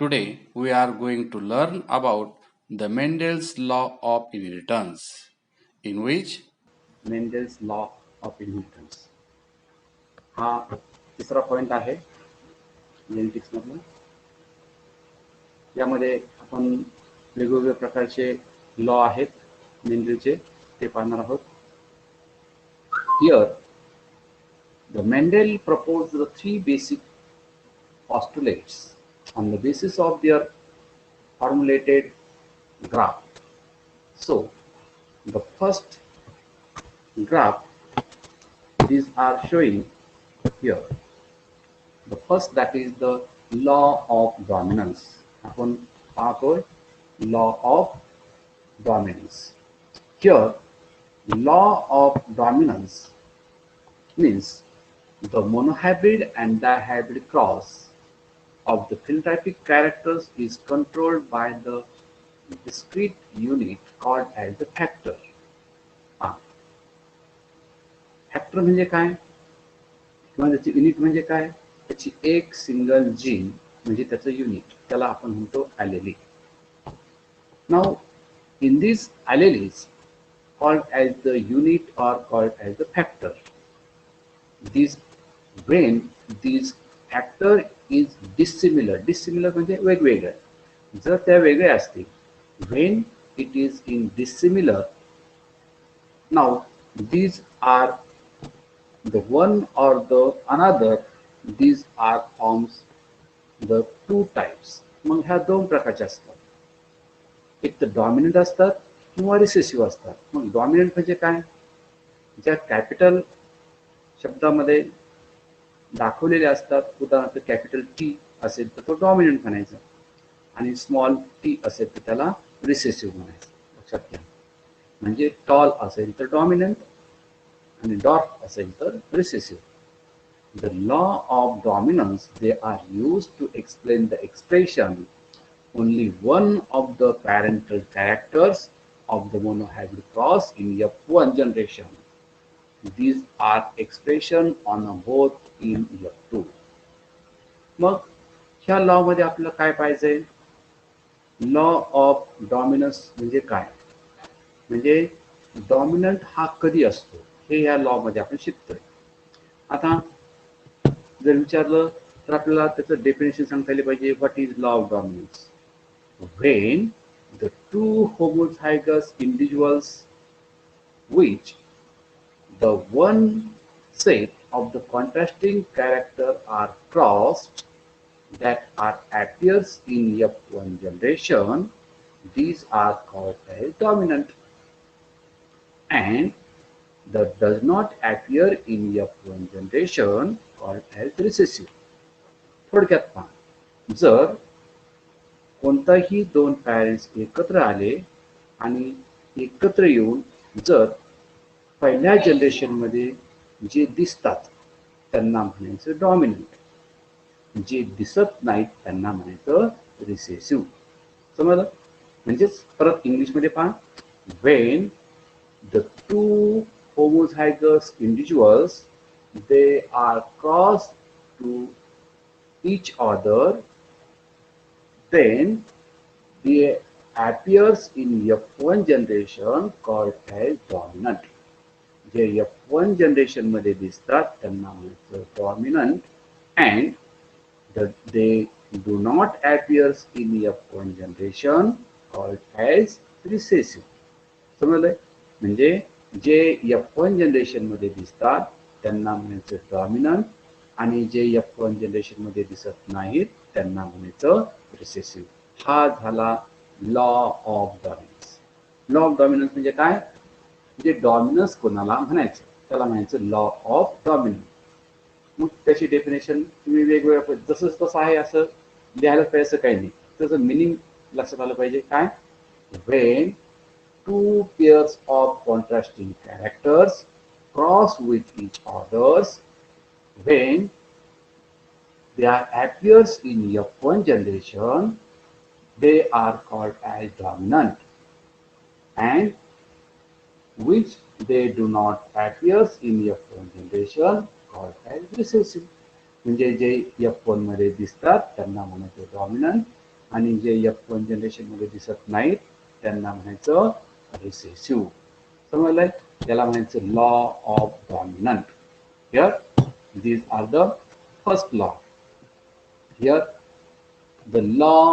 Today we are going to learn about the Mendel's law of inheritance, in which Mendel's law of inheritance हा तिसरा point आहे genetics मधला. यामध्ये आपण वेगवेगळ्या प्रकारचे लॉ आहेत मेंडेलचे ते पाहणार आहोत. Here the Mendel proposed the three basic postulates on the basis of their formulated graph. So the first graph these are showing here. The first, that is the law of dominance. आपण पाहतोय law of dominance. Here, law of dominance means the monohybrid and dihybrid cross of the phenotypic characters is controlled by the discrete unit called as the factor. Factor म्हणजे काय किंवा त्याची unit म्हणजे काय? त्याची एक सिंगल जीन म्हणजे त्याचं युनिट, त्याला आपण म्हणतो allele. Now in this alleles called as the unit or called as the factor, this when this factor is dissimilar म्हणजे वेगवेगळं, जर त्या वेगळ्या असतील, when it is in dissimilar, now these are the one or the another, these are forms the two types. मग ह्या दोन प्रकारच्या असतात, एक तर डॉमिनंट असतात किंवा रिसेसिव्ह असतात. मग डॉमिनंट म्हणजे काय? ज्या कॅपिटल शब्दामध्ये दाखवलेले असतात, उदाहरणार्थ कॅपिटल टी असेल तर तो डॉमिनंट म्हणायचा आणि स्मॉल टी असेल तर त्याला रिसेसिव्ह म्हणायचं. लक्षात घ्या. म्हणजे टॉल असेल तर डॉमिनंट आणि डॉर्फ असेल तर recessive. The law of dominance, they are used to explain the expression only one of the parental characters of the monohybrid cross in F1 generation. These are expression on both in F2. मग ह्या law मध्ये आपल्याला काय पाहिजे? Law of dominance म्हणजे काय? म्हणजे dominant हा कधी असतो हे या लॉ मध्ये आपण शिकतोय. आता जर विचारलं तर आपल्याला त्याचं डेफिनेशन सांगता आले पाहिजे. What is law of dominance? When the two homozygous individuals which the one set of the contrasting character are crossed that are appears in F1 generation, these are called as dominant, and that does not appear in F1 generation called as recessive. थोडक्यात पहा, जर कोणताही दोन parents एकत्र आले आणि एकत्र येऊन जर पहिल्या जनरेशन मध्ये जे दिसतात त्यांना म्हणायचं डॉमिनंट, जे दिसत नाहीत त्यांना म्हणायचं रिसेसिव्ह. समजलं? म्हणजेच परत इंग्लिश मध्ये पहा, when the two homozygous individuals, they are crossed to each other, then they appears in F1 generation called as dominant. जे F1 जनरेशन मध्ये दिसतात त्यांना म्हणायचं dominant, and they do not appears in F1 generation called as recessive. समजलंय? म्हणजे जे F1 generation मध्ये दिसतात त्यांना म्हणायचं डॉमिनंट आणि जे F1 जनरेशन मध्ये दिसत नाहीत त्यांना म्हणायचं रिसेसिव्ह. हा झाला law of dominance. Law of dominance म्हणजे काय? जे डॉमिनन्स कोणाला म्हणायचं त्याला म्हणायचं लॉ ऑफ डॉमिनन्स. मग त्याची डेफिनेशन तुम्ही वेगवेगळ्या जसं तसं आहे असं लिहायला पाहिजे असं काही नाही, त्याचं मिनिंग लक्षात आलं पाहिजे. काय? When two pairs of contrasting characters cross with each others, when there appears in F1 generation, they are called as dominant, and which they do not appears in F1 generation called as recessive. म्हणजे जे F1 मध्ये दिसतात त्यांना म्हणायचं dominant आणि जे F1 generation मध्ये दिसत नाहीत त्यांना म्हणायचं रिसेसिव्ह. समजलंय? त्याला म्हणायचं law of dominant. Here these are the first law. Here the law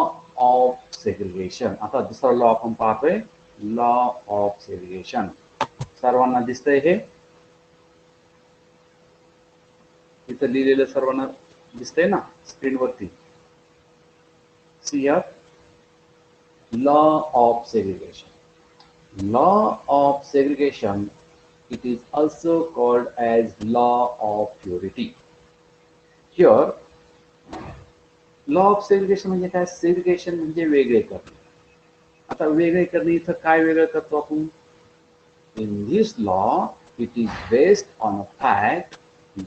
of segregation. आता दुसरा लॉ आपण पाहतोय, लॉ ऑफ सेग्रिगेशन. सर्वांना दिसतंय हे? इथं लिहिलेलं सर्वांना दिसतंय ना स्क्रीनवरती? See here, law of segregation. Law of segregation, it is also called as law of purity. Here, law of segregation म्हणजे काय? सेग्रिगेशन म्हणजे वेगळे करणे. आता वेगळे करणे इथं काय वेगळं करतो आपण? In this law, it is based on a fact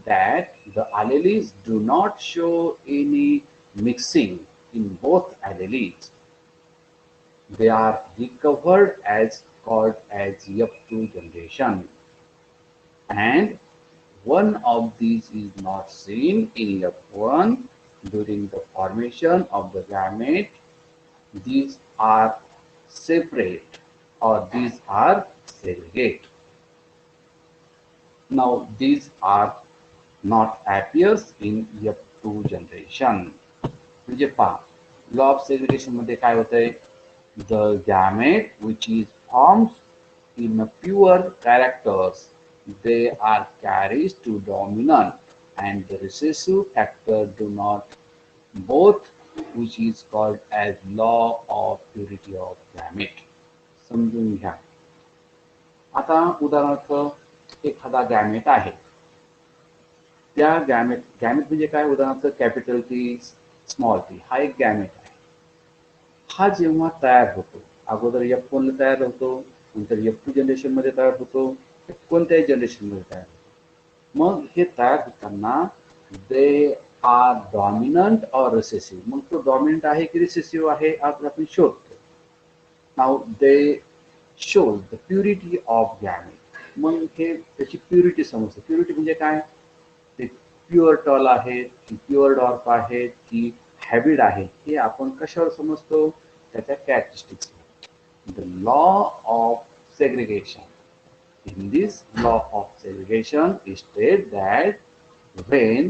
that the alleles do not show any mixing in both alleles. They are recovered as called as F2 generation, and one of these is not seen in F1 during the formation of the gamete. These are separate or these are segregate. Now these are not appears in F2 generation. म्हणजे पहा, law of segregation मध्ये काय होतंय? The gamete which is formed in a pure characters, they are carries to dominant and the recessive factor do not, both, which is called as law of purity of gamete. समजून घ्या. आता उदाहरणार्थ एखादा gamete आहे, त्या gamete म्हणजे काय? उदाहरणार्थ कॅपिटल टी, स्मॉल टी हा एक गॅमेट आहे. हा जेव्हा तयार होतो, अगोदर F1 ला तयार होतो, नंतर F2 जनरेशन मध्ये तयार होतो, कोणत्याही जनरेशन मध्ये तयार होतो. मग हे तयार होताना दे आर डॉमिनंट और रिसेसिव्ह. मग तो डॉमिनंट आहे की रिसेसिव्ह आहे आज आपण शोधतो. Now they show the purity of gamete. मग हे त्याची प्युरिटी समजते. प्युरिटी म्हणजे काय? ते प्युअर टॉल आहेत की प्युअर डॉर्फ आहेत की हॅबिड आहे, हे आपण कशावर समजतो? त्याच्या characteristics. The law of segregation. In this law of segregation, it states that when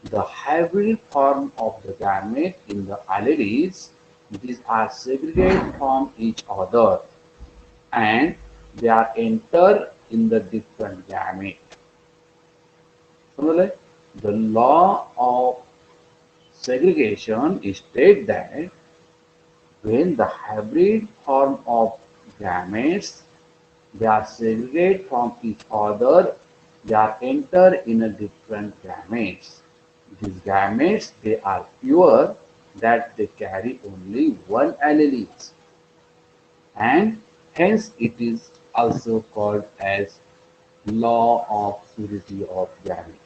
the hybrid form of the gamete in the alleles, these are segregated from each other and they are enter in the different gamete. Similarly, the law of segregation states that when the hybrid form of gametes, they are segregated from each other, they are enter in a different gametes. These gametes, they are pure, that they carry only one alleles, and hence it is also called as law of purity of gamete.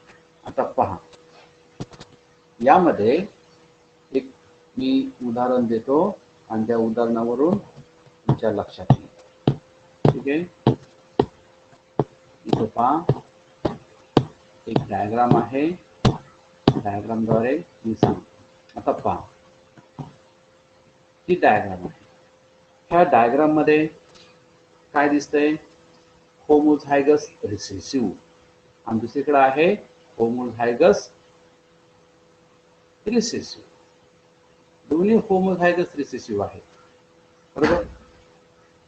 आता पहा, यामध्ये एक मी उदाहरण देतो आणि त्या उदाहरणावरून तुमच्या लक्षात येईल. ठीक आहे? इथे पहा, एक डायग्राम आहे, डायग्रामद्वारे मी सांगतो. आता पहा, ही डायग्राम आहे. ह्या डायग्राम मध्ये काय दिसतंय? होमोझायगस रिसेसिव्ह आणि दुसरीकडे आहे होमोझायगस रिसेसिव्ह. दोन्ही होमोझायगस रिसेसिव्ह आहेत, बरोबर?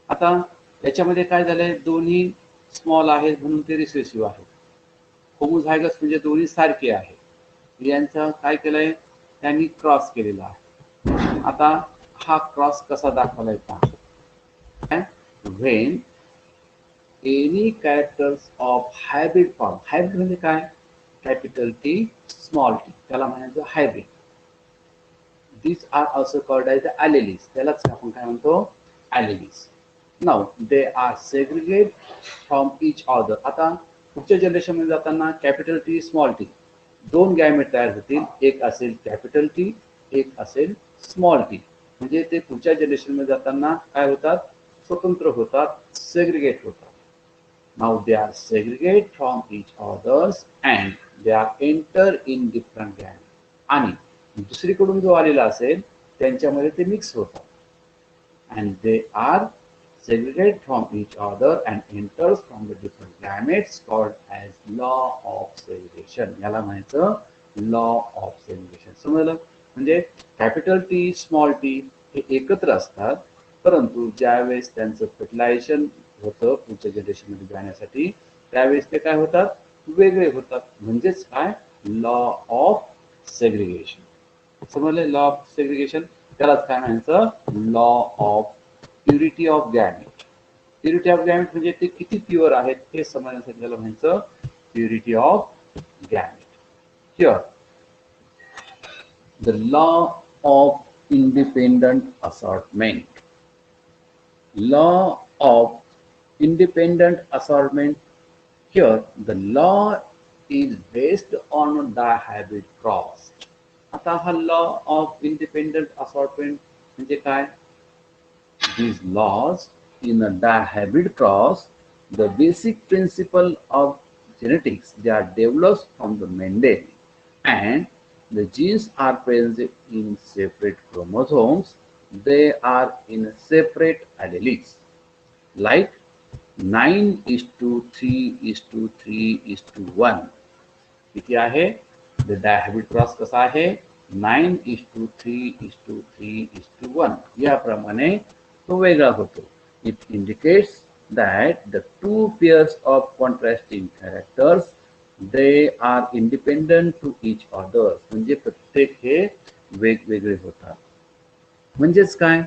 आता याच्यामध्ये काय झालंय? दोन्ही स्मॉल आहेत म्हणून ते रिसेसिव्ह आहेत. होमोझायगस म्हणजे दोन्ही सारखे आहेत. यांचं काय केलंय? त्यांनी क्रॉस केलेला आहे. आता हा क्रॉस कसा दाखवलाय पहा. When any characters of hybrid form. Hybrid म्हणजे काय? कॅपिटल टी, स्मॉल टी, त्याला म्हणायचं hybrid. These are also called as the alleles. त्यालाच आपण काय म्हणतो? Alleles. Now they are segregated from each other. आता पुढच्या जनरेशन मध्ये जाताना कॅपिटल टी, स्मॉल टी दोन गॅमेट तयार होतील. एक असेल कॅपिटल टी, एक असेल स्मॉल टी. म्हणजे ते पुढच्या जनरेशन मध्ये जाताना काय होतात? स्वतंत्र होतात, सेग्रिगेट होतात. Now they are segregated from each others and they are enter in different gametes. आणि दुसरीकडून जो आलेला असेल त्यांच्यामध्ये ते मिक्स होतात. And they are segregated from each other and enters from the different gametes called as law of segregation. याला म्हणायचं law of segregation. समजलं? म्हणजे कॅपिटल टी स्मॉल टी हे एकत्र असतात, परंतु ज्यावेळेस त्यांचं फर्टिलायझेशन होतं पुढच्या जनरेशनमध्ये जाण्यासाठी, त्यावेळेस ते काय होतात? वेगळे होतात. म्हणजेच काय? Law of segregation. समजले? लॉ ऑफ सेग्रिगेशन त्यालाच काय म्हणायचं? Law of purity of gamete. Purity of gamete म्हणजे ते किती प्युअर आहेत हे समजण्यासाठी त्याला म्हणायचं purity of gamete. Here the law of independent assortment. Law of independent assortment. Here, the law is based on dihybrid cross. आता हा law of independent assortment म्हणजे काय? These laws in a dihybrid cross, the basic principle of genetics, they are developed from the Mendel, and the genes are present in separate chromosomes. They are in separate alleles. Like 9:3:3:1. किती आहे? The डायहायब्रिड cross कसा आहे? 9:3:3:1 याप्रमाणे तो वेगळा होतो. It indicates that the two pairs of contrasting characters, they are independent to each other. म्हणजे प्रत्येक हे वेगवेगळे होतात. म्हणजेच काय?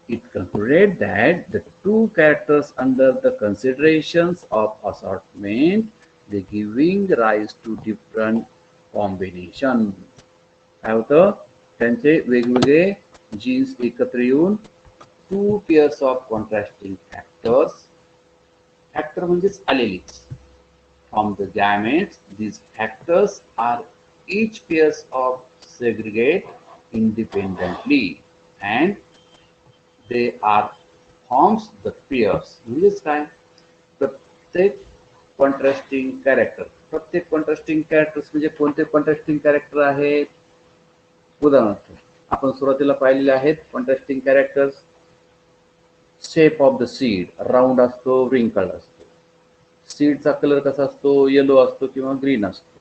It concluded that the two characters under the considerations of assortment, they giving rise to different combination. काय होतं? त्यांचे वेगवेगळे जीन्स एकत्र येऊन two pairs of contrasting factors. Factor म्हणजेच alleles. From the gametes, these factors are each pairs of segregate independently and they are forms the pairs. म्हणजेच काय? प्रत्येक कॉन्ट्रास्टिंग कॅरेक्टर. प्रत्येक कॉन्ट्रास्टिंग कॅरेक्टर्स म्हणजे कोणते कॉन्ट्रास्टिंग कॅरेक्टर आहेत? उदाहरणार्थ आपण सुरुवातीला पाहिलेले आहेत contrasting characters. Shape of the seed round असतो, रिंकल्ड असतो. सीडचा कलर कसा असतो? येलो असतो किंवा ग्रीन असतो.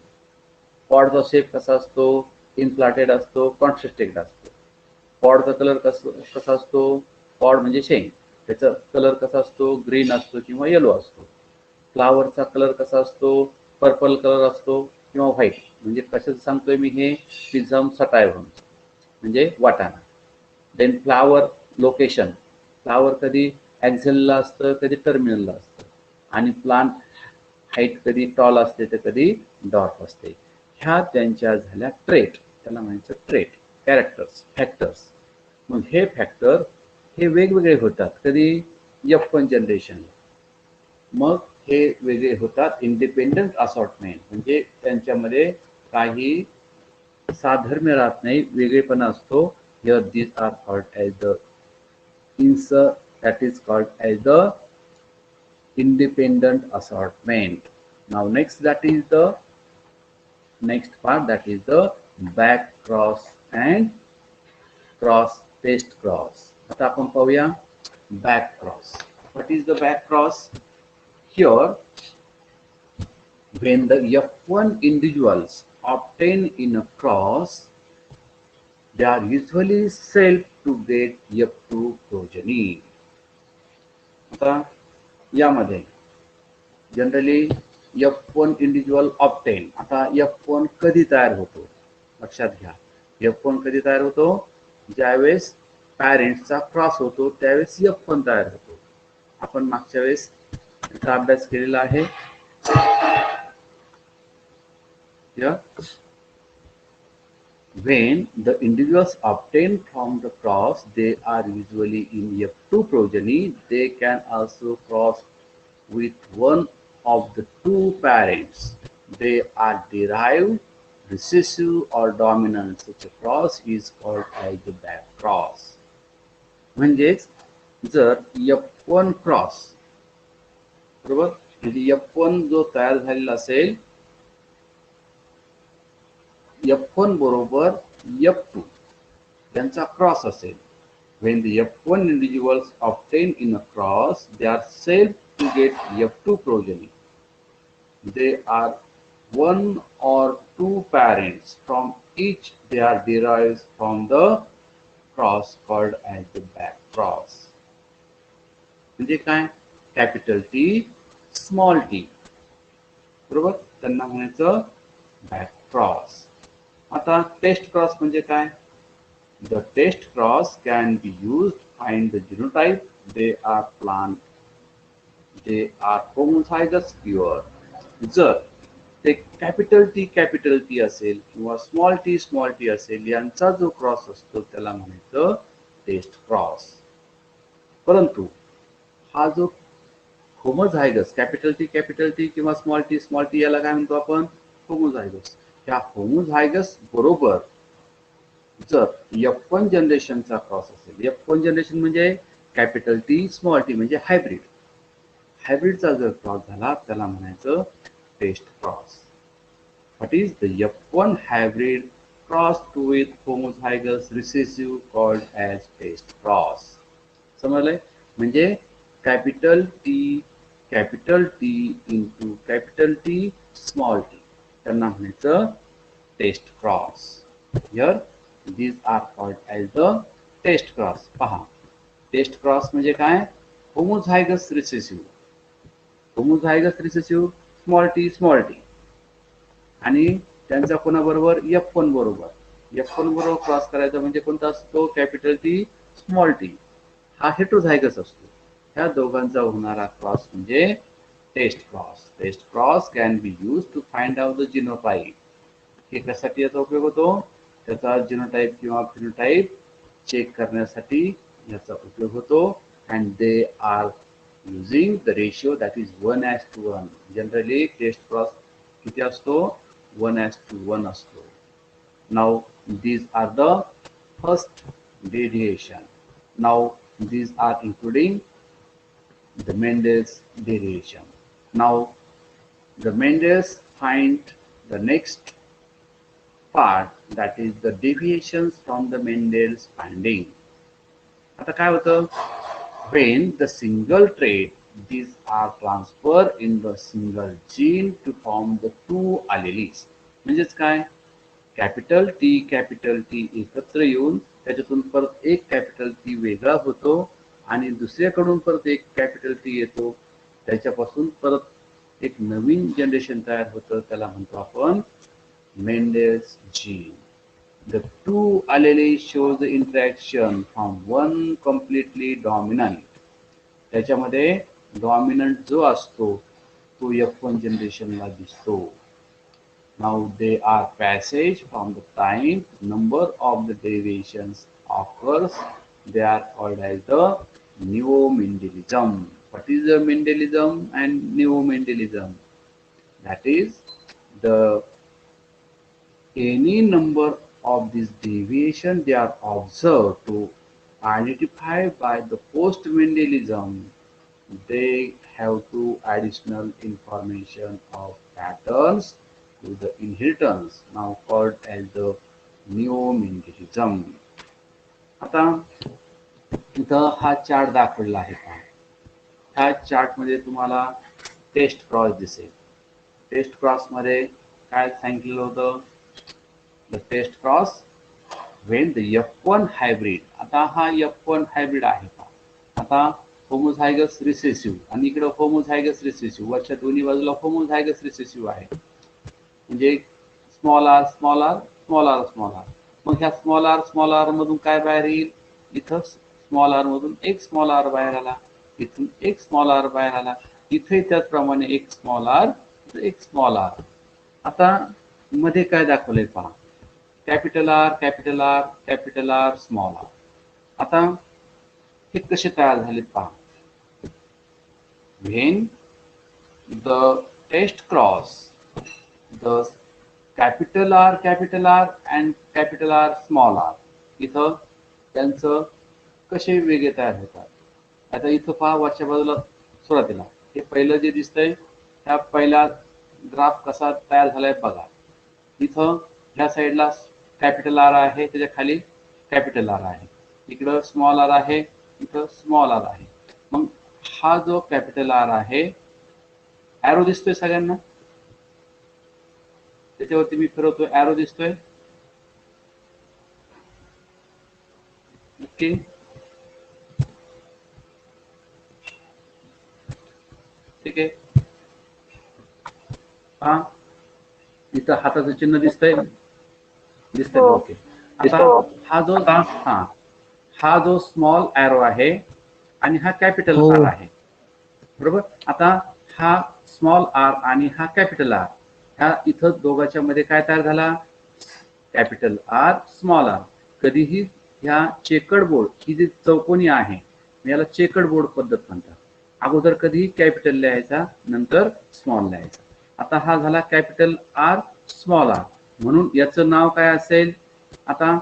पॉडचा शेप कसा असतो? इन्फ्लाटेड असतो, कॉन्ट्रास्टेड असतो. पॉडचा कलर कसा असतो? पॉड म्हणजे शेंग, त्याचा कलर कसा असतो? ग्रीन असतो किंवा येलो असतो. फ्लावरचा कलर कसा असतो? पर्पल कलर असतो किंवा व्हाईट. म्हणजे कशाचं सांगतोय मी हे? पिझम सटायव्हम म्हणजे वाटाणा. Then flower location. फ्लावर कधी ॲक्झेलला असतं, कधी टर्मिनलला असतं. आणि प्लांट हाईट कधी टॉल असते तर कधी डॉर्फ असते. ह्या त्यांच्या झाल्या ट्रेट. त्याला म्हणायचं ट्रेट, कॅरेक्टर्स, फॅक्टर्स. मग हे फॅक्टर हे वेगवेगळे होतात. कधी? F1 generation. मग हे वेगळे होतात इंडिपेंडंट असॉर्टमेंट. म्हणजे त्यांच्यामध्ये काही साधर्म्य राहत नाही, वेगळेपणा असतो. Here these are called as the that is called as the independent assortment. Now next next part, that is the back cross and cross test cross. आता आपण पाहूया back cross. What is the back cross? Here, when the F1 individuals obtain in a cross, they are usually self to get F2 progeny. आता यामध्ये generally F1 individual obtain. आता F1 कधी तयार होतो? लक्षात घ्या. F1 कधी तयार होतो? ज्यावेळेस पॅरेंट्सचा क्रॉस होतो त्यावेळेस F1 तयार होतो. आपण मागच्या वेळेस त्याचा अभ्यास केलेला आहे. When the individuals obtained from the cross, they are usually in F2 progeny. They can also cross with one of the two parents. They are derived, recessive or dominant. Such a cross is called as the back cross. म्हणजेच जर F1 cross बरोबर, म्हणजे F1 जो तयार झालेला असेल, F1 बरोबर F2 त्यांचा क्रॉस असेल. When the F1 individuals obtain in a cross, they are said to get F2 progeny. They are one or two parents from each they are derived from the cross called as the back cross. म्हणजे काय? Capital T small T, बरोबर, त्यांना म्हणायचं back cross. आता taste cross म्हणजे काय? The test cross can be used to find the genotype. They are homozygous pure. जर ते कॅपिटल टी असेल किंवा स्मॉल टी असेल, यांचा जो क्रॉस असतो त्याला म्हणायचं टेस्ट क्रॉस. परंतु हा जो होमोझायगस कॅपिटल टी किंवा स्मॉल टी याला काय म्हणतो आपण? होमोझायगस. ह्या होमोझायगस बरोबर जर F1 जनरेशनचा क्रॉस असेल, F1 जनरेशन म्हणजे कॅपिटल टी स्मॉल टी म्हणजे हायब्रिड. हायब्रिडचा जर क्रॉस झाला त्याला म्हणायचं test cross. What is the F1 hybrid crossed with homozygous recessive called as test cross? समजलंय? म्हणजे capital T into capital T small T त्यांना म्हणायचं test cross. Here these are called as the test cross. पहा, test cross म्हणजे काय? Homozygous recessive small T आणि त्यांचा कोणाबरोबर? F1 बरोबर. F1 बरोबर क्रॉस करायचा म्हणजे कोणता असतो? Capital T small T. हा हेट्रोझायगस असतो. ह्या दोघांचा होणारा क्रॉस म्हणजे test cross. Test cross can be use to find out the genotype. हे कशासाठी याचा उपयोग होतो? त्याचा जिनोटाइप किंवा फिनोटाइप चेक करण्यासाठी याचा उपयोग होतो. And they are using the ratio that is 1:1. Generally test cross किती असतो? 1:1 असतो. Now these are the first deviation. Now these are including the Mendel's deviation. Now the Mendel's find the next part, that is the deviations from the Mendel's finding. आता काय होतं? When the single trait, these are transferred in the single gene to form the two alleles. म्हणजेच काय? Capital T एकत्र येऊन त्याच्यातून परत एक कॅपिटल टी वेगळा होतो आणि दुसऱ्याकडून परत एक कॅपिटल टी येतो. त्याच्यापासून परत एक नवीन जनरेशन तयार होतं. त्याला म्हणतो आपण Mendel's gene. The two alleles show the interaction from one completely dominant. त्याच्यामध्ये डॉमिनंट जो असतो तो F1 जनरेशनला दिसतो. Now they are passage from the time number of the deviations occurs. They are called as the neo-Mendelism. What is the Mendelism and neo-Mendelism? That is the any number of these deviations they are observed to identify by the post-Mendelism. They have to additional information of patterns to the inheritance, now called as the neo-Mendelism. आता इथं हा chart दाखवलेला आहे का? ह्या chart मध्ये तुम्हाला taste cross दिसेल. टेस्ट क्रॉस मध्ये काय सांगितलेलं होतं? The test cross when the F1 hybrid. आता हा F1 hybrid आहे का? आता होमोझायगस रिसेसिव्ह आणि इकडे होमोझायगस रिसेसिव्ह, वरच्या दोन्ही बाजूला होमोझायगस रिसेसिव्ह आहे. म्हणजे स्मॉल आर. मग ह्या स्मॉल आर मधून काय बाहेर येईल? इथं स्मॉल आर मधून एक स्मॉल आर बाहेर आला, इथून एक स्मॉल आर बाहेर आला, इथे त्याचप्रमाणे एक स्मॉल आर. आता मध्ये काय दाखवलंय पहा? Capital R, small R. आता हे कसे तयार झालेत पहा. When the test cross, the capital R and capital R small r, इथं त्यांचं कसे वेगळे तयार होतात? आता इथं पहा, वरच्या बाजूला सुरुवातीला हे पहिलं जे दिसतंय, ह्या पहिला ग्राफ कसा तयार झालाय बघा. इथं ह्या साईडला कॅपिटल आर आहे, त्याच्या खाली कॅपिटल आर आहे, इकडं स्मॉल आर आहे, इथं स्मॉल आर आहे. मग हा जो कॅपिटल आर आहे, ॲरो दिसतोय सगळ्यांना, त्याच्यावरती मी फिरवतोय, ॲरो दिसतोय. ओके, ठीक आहे. हा इथं हाताचं चिन्ह दिसतंय, दिसतंय ना, ओके. आता हा जो स्मॉल ॲरो आहे आणि हा कॅपिटल आर आहे, बरोबर. आता हा स्मॉल आर आणि हा कॅपिटल आर, ह्या इथं दोघांच्या मध्ये काय तयार झाला, कॅपिटल आर स्मॉल आर. कधीही ह्या चेकर्ड बोर्ड ही जी चौकोनी आहे, याला चेकर्ड बोर्ड पद्धत म्हणतात. अगोदर कधीही कॅपिटल लिहायचा, नंतर स्मॉल लिहायचा. आता हा झाला कॅपिटल आर स्मॉल आर, म्हणून याचं नाव काय असेल, आता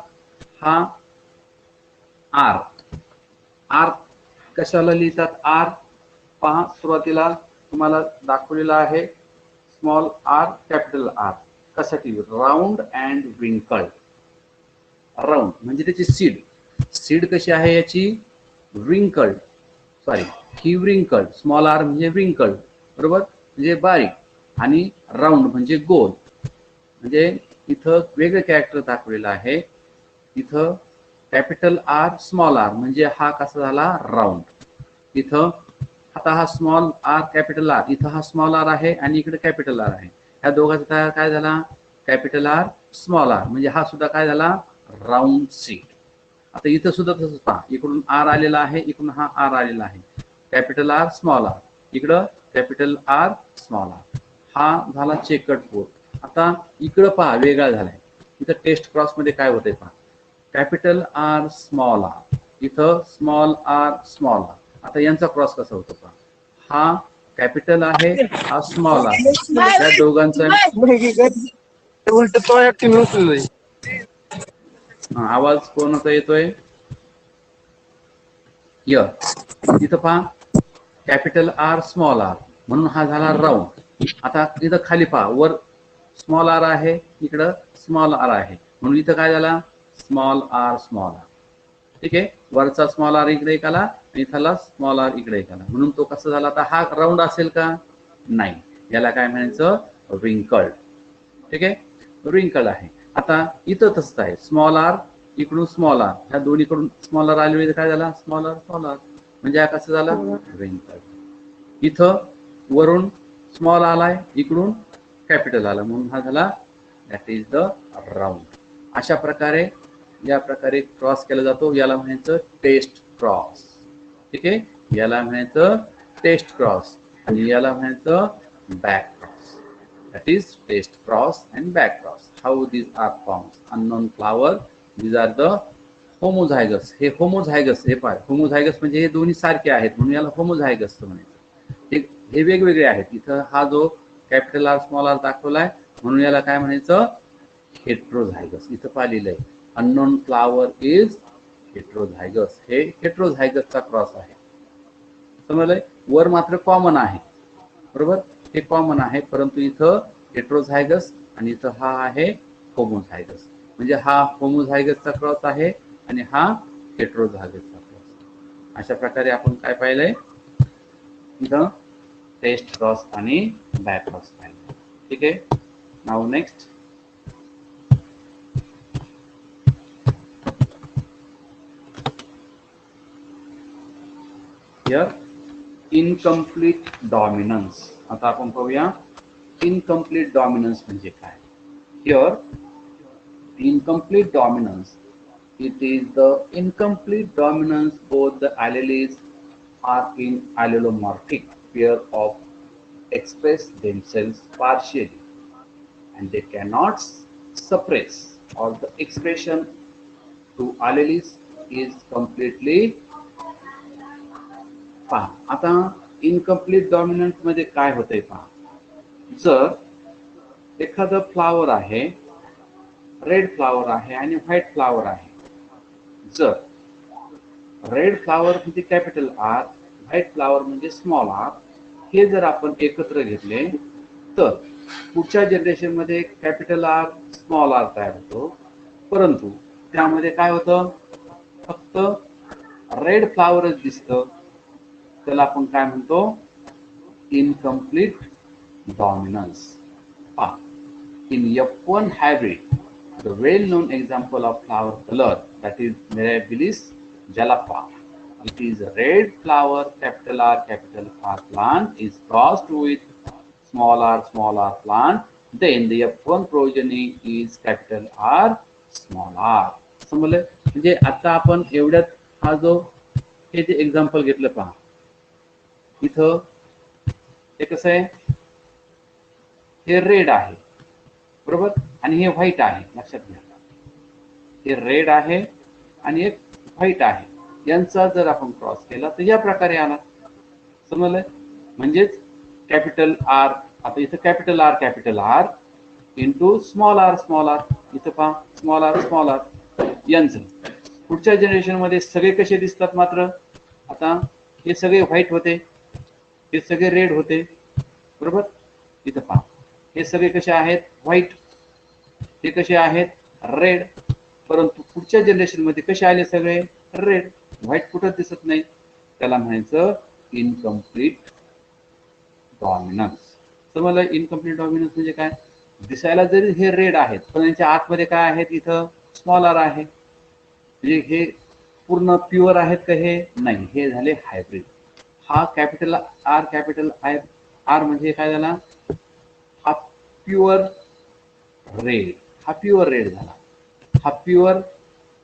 हा आर, आर कशाला लिहितात, आर पहा सुरुवातीला तुम्हाला दाखवलेला आहे, स्मॉल आर कॅपिटल आर. कशासाठी, राऊंड अँड विंकल्ड. राऊंड म्हणजे त्याची सीड, सीड कशी आहे याची, विंकल्ड, सॉरी ही विंकल्ड. स्मॉल आर म्हणजे विंकल्ड, बरोबर, म्हणजे बारीक, आणि राऊंड म्हणजे गोल. म्हणजे इथं वेगळं कॅरेक्टर दाखवलेलं आहे. इथं कॅपिटल आर स्मॉल आर म्हणजे हा कसा झाला, राऊंड. इथं आता हा स्मॉल आर कॅपिटल आर, इथं हा स्मॉल आर आहे आणि इकडे कॅपिटल आर आहे. ह्या दोघांचा काय झाला, कॅपिटल आर स्मॉल आर, म्हणजे हा सुद्धा काय झाला, राऊंड सीड. आता इथं सुद्धा तसंच पहा, इकडून आर आलेला आहे, इकडून हा आर आलेला आहे, कॅपिटल आर स्मॉल आर, इकडं कॅपिटल आर स्मॉल आर. हा झाला चेकर्ड बोर्ड. आता इकडं पहा वेगळा झालाय, इथं टेस्ट क्रॉस मध्ये काय होतंय पहा, कॅपिटल आर स्मॉल आर, इथं स्मॉल आर स्मॉल आर. आता यांचा क्रॉस कसा होतो पहा, हा कॅपिटल आहे, हा स्मॉल आहे, त्या दोघांचा उलट तो ऍक्टिव्ह नसलेलं. आवाज कोणाचा येतोय, इथं पहा कॅपिटल आर स्मॉल आर, म्हणून हा झाला राऊंड. आता इथं खाली पहा, वर स्मॉल आर आहे, इकडं स्मॉल आर आहे, म्हणून इथं काय झाला, स्मॉल आर स्मॉल आर. ठीक आहे, वरचा स्मॉल आर इकडे एक आला आणि इथला स्मॉल आर इकडे एक आला, म्हणून तो कसा झाला. आता हा राऊंड असेल का, नाही, याला काय म्हणायचं, रिंकल्ड. ठीक आहे, रिंकल्ड आहे. आता इथं तसंच आहे, स्मॉल आर इकडून स्मॉल आर, ह्या दोन्हीकडून स्मॉल आर आले, काय झाला, स्मॉल आर स्मॉल आर, म्हणजे हा कसं झाला, रिंकल्ड. इथं वरून स्मॉल आलाय, इकडून कॅपिटल आला, म्हणून हा झाला, दॅट इज द राऊंड. अशा प्रकारे, या प्रकारे क्रॉस केला जातो, याला म्हणायचं टेस्ट क्रॉस. ठीक आहे, याला म्हणायचं टेस्ट क्रॉस आणि याला म्हणायचं back cross. That is test cross and back cross. How these are formed? Unknown flower. These are the homozygous. हे homozygous, हे पाय, homozygous म्हणजे हे दोन्ही सारखे आहेत, म्हणून याला homozygous म्हणायचं. हे वेगवेगळे आहेत. इथं हा जो कॅपिटल आर स्मॉल आर दाखवलाय, म्हणून याला काय म्हणायचं, हेट्रोझायगस. इथं पाहिलेलं आहे, अननोन फ्लावर इज हेट्रोझायगस. हे हेट्रोझायगसचा क्रॉस आहे, समजलंय. वर मात्र कॉमन आहे, बरोबर, हे कॉमन आहे, परंतु इथं हेट्रोझायगस आणि इथं हा आहे होमोझायगस. म्हणजे हा होमोझायगसचा क्रॉस आहे आणि हा हेट्रोझायगसचा क्रॉस. अशा प्रकारे आपण काय पाहिलंय, इथं टेस्ट क्रॉस आणि बॅक क्रॉस पाहिलं. ठीक आहे, now next, here incomplete dominance. आता आपण पाहूया इनकम्प्लीट डॉमिनन्स म्हणजे काय. Here incomplete dominance, it is the incomplete dominance both the alleles are in allelomorphic pair of express themselves partially and they cannot suppress, or the expression to alleles is completely. पहा आता incomplete dominant मध्ये काय होतंय पहा, जर एखादं flower आहे, red flower आहे आणि व्हाईट फ्लावर आहे, जर रेड फ्लावर म्हणजे कॅपिटल आर, व्हाईट फ्लावर म्हणजे स्मॉल आर, हे जर आपण एकत्र घेतले तर पुढच्या जनरेशन मध्ये कॅपिटल आर स्मॉल आर तयार होतो. परंतु त्यामध्ये काय होतं, फक्त रेड फ्लावरच दिसतं, त्याला आपण काय म्हणतो, incomplete dominance. In F1 hybrid, the well-known example of flower color, that is Mirabilis jalapa, it is a red flower, capital R capital R plant is crossed with small r plant, then the F1 progeny is capital R small r. समजलं? म्हणजे आता आपण एवढ्यात हा जो हे जे example घेतलं पहा, इथं हे कसं आहे, हे रेड आहे बरोबर, आणि हे व्हाईट आहे, लक्षात घ्या, हे रेड आहे आणि एक व्हाईट आहे, यांचा जर आपण क्रॉस केला तर या प्रकारे आला. समजलं? म्हणजेच कॅपिटल आर, आता इथं capital R into small R, इथं पहा स्मॉल आर यांचं पुढच्या जनरेशन मध्ये सगळे कसे दिसतात मात्र, आता हे सगळे व्हाईट होते, हे सगळे रेड होते बरोबर, इथं पहा हे सगळे कसे आहेत, व्हाईट, हे कसे आहेत, रेड, परंतु पुढच्या जनरेशन मध्ये कसे आले, सगळे रेड, व्हाईट कुठं दिसत नाही, त्याला म्हणायचं इनकम्प्लीट डॉमिनन्स. समजलं? इनकम्प्लीट डॉमिनन्स म्हणजे काय, दिसायला जरी हे रेड आहेत पण यांच्या आतमध्ये काय आहेत, इथं स्मॉल आर आहे, म्हणजे हे पूर्ण प्युअर आहेत का, हे नाही, हे झाले हायब्रिड. हा कॅपिटल आर म्हणजे काय झाला, हा प्युअर रेड, हा प्युअर रेड झाला, हा प्युअर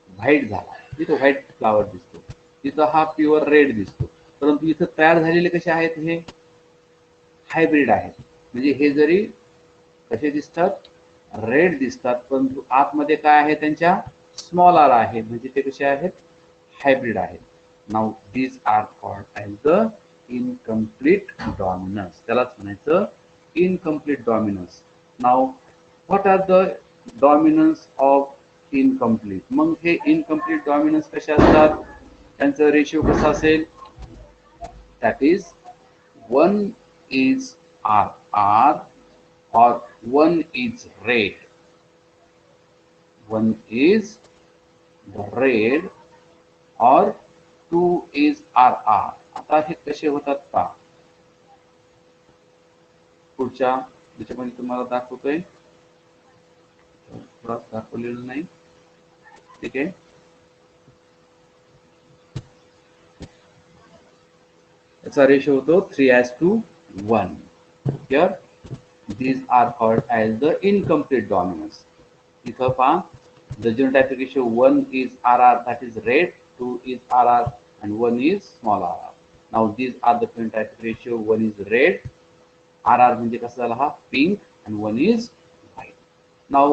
व्हाईट झाला, इथं व्हाईट फ्लावर दिसतो, इथं हा प्युअर रेड दिसतो, परंतु इथं तयार झालेले कसे आहेत, हे हायब्रिड आहेत. म्हणजे हे जरी कसे दिसतात, रेड दिसतात, परंतु आतमध्ये काय आहे, त्यांच्या स्मॉल आर आहे, म्हणजे ते कसे आहेत, हायब्रिड आहेत. Now these are called as the incomplete dominance, त्यालाच म्हणायचं incomplete dominance. Now what are the dominance of incomplete, मग हे इनकम्प्लीट डॉमिनन्स कसे असतात, त्यांचं रेशिओ कसा असेल, that is 1 is RR or 1 is red. 1 is the red or 2 is RR. आता हे कसे होतात पहा, पुढच्या त्याच्यामध्ये तुम्हाला दाखवतोय, थोडा दाखवलेलं नाही, ठीक आहे. याचा रेशो होतो 3:1. Here these are called as the incomplete dominance. इथं पहा, the genotypic ratio 1 is RR, that is red, 2 is RR and 1 is small rr. Now these are the phenotypic ratio, 1 is red, RR म्हणजे कसं झाला, हा pink, and 1 is white. Now